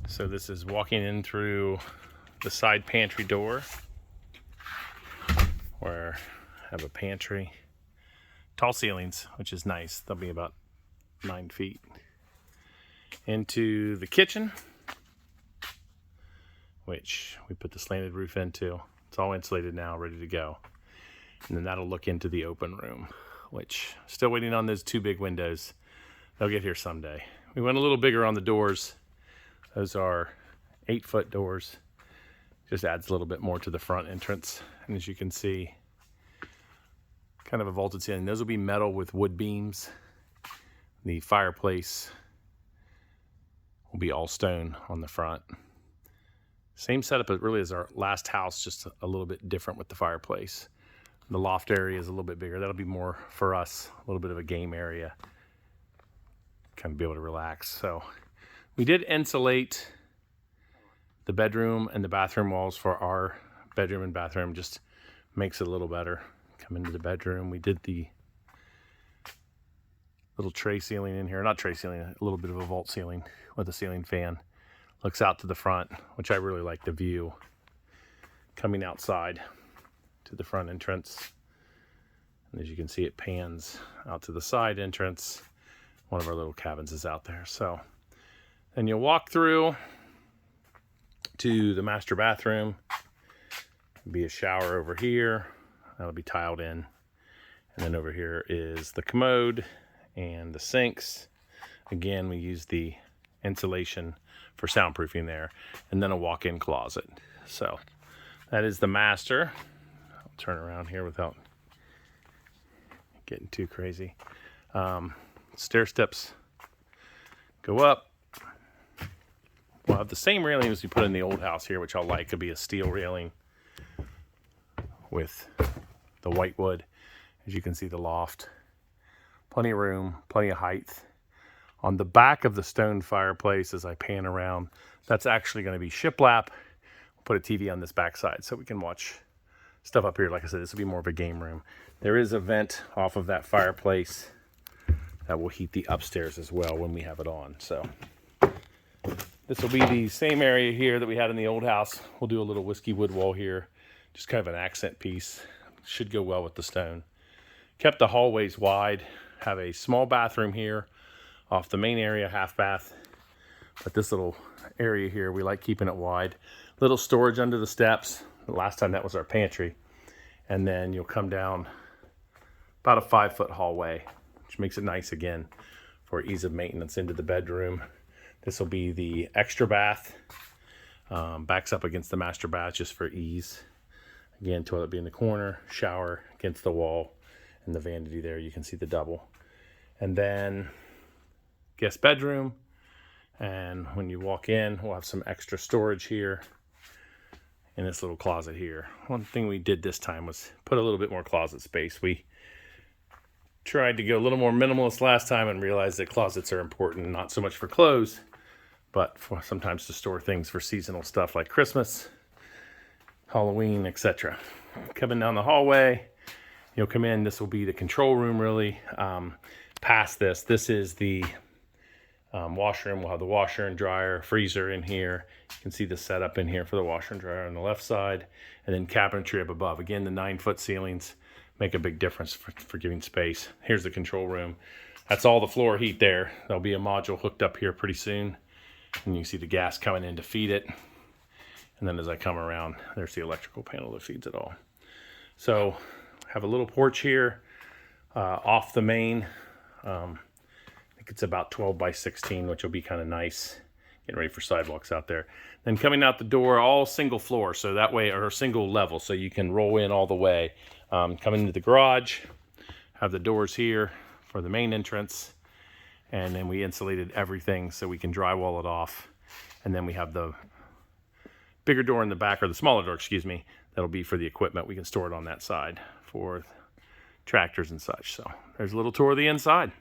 So this is walking in through the side pantry door, where I have a pantry. Tall ceilings, which is nice. They'll be about 9 feet. Into the kitchen, which we put the slanted roof into. It's all insulated now, ready to go. And then that'll look into the open room, which still waiting on those 2 big windows. They'll get here someday. We went a little bigger on the doors. Those are 8-foot doors. Just adds a little bit more to the front entrance. And as you can see, kind of a vaulted ceiling. Those will be metal with wood beams. The fireplace will be all stone on the front. Same setup as really as our last house, just a little bit different with the fireplace. The loft area is a little bit bigger. That'll be more for us, a little bit of a game area. Kind of be able to relax. So we did insulate the bedroom and the bathroom walls for our bedroom and bathroom. Just makes it a little better. Come into the bedroom. We did the little tray ceiling in here. Not tray ceiling, a little bit of a vault ceiling with a ceiling fan. Looks out to the front, which I really like the view. Coming outside to the front entrance. And as you can see, it pans out to the side entrance. One of our little cabins is out there. So then you'll walk through to the master bathroom. There'll be a shower over here. That'll be tiled in. And then over here is the commode and the sinks. Again, we use the insulation for soundproofing there. And then a walk-in closet. So that is the master. I'll turn around here without getting too crazy. Stair steps go up. We'll have the same railing as we put in the old house here, which I'll like. It'll be a steel railing with the white wood. As you can see, the loft. Plenty of room, plenty of height. On the back of the stone fireplace, as I pan around, that's actually going to be shiplap. We'll put a TV on this back side so we can watch stuff up here. Like I said, this will be more of a game room. There is a vent off of that fireplace that will heat the upstairs as well when we have it on. So this will be the same area here that we had in the old house. We'll do a little whiskey wood wall here. Just kind of an accent piece. Should go well with the stone. Kept the hallways wide. Have a small bathroom here off the main area, half bath. But this little area here, we like keeping it wide. Little storage under the steps. The last time that was our pantry. And then you'll come down about a 5-foot hallway, which makes it nice again for ease of maintenance into the bedroom. This will be the extra bath. Backs up against the master bath just for ease. Again, toilet be in the corner, shower against the wall, and the vanity there. You can see the double. And then guest bedroom. And when you walk in, we'll have some extra storage here in this little closet here. One thing we did this time was put a little bit more closet space. We tried to go a little more minimalist last time and realized that closets are important, not so much for clothes, but for sometimes to store things for seasonal stuff like Christmas, Halloween, etc. Coming down the hallway, you'll come in. This will be the control room, really. Past this is the washroom. We'll have the washer and dryer, freezer in here. You can see the setup in here for the washer and dryer on the left side, and then cabinetry up above. Again, the 9-foot ceilings make a big difference for giving space. Here's the control room. That's all the floor heat there. There'll be a module hooked up here pretty soon. And you can see the gas coming in to feed it. And then as I come around, there's the electrical panel that feeds it all. So have a little porch here off the main. I think it's about 12 by 16, which will be kind of nice. Getting ready for sidewalks out there. Then coming out the door, all single floor. So that way, or single level, so you can roll in all the way. Coming into the garage, have the doors here for the main entrance. And then we insulated everything so we can drywall it off. And then we have the bigger door in the back, or the smaller door, excuse me, that'll be for the equipment. We can store it on that side for tractors and such. So there's a little tour of the inside.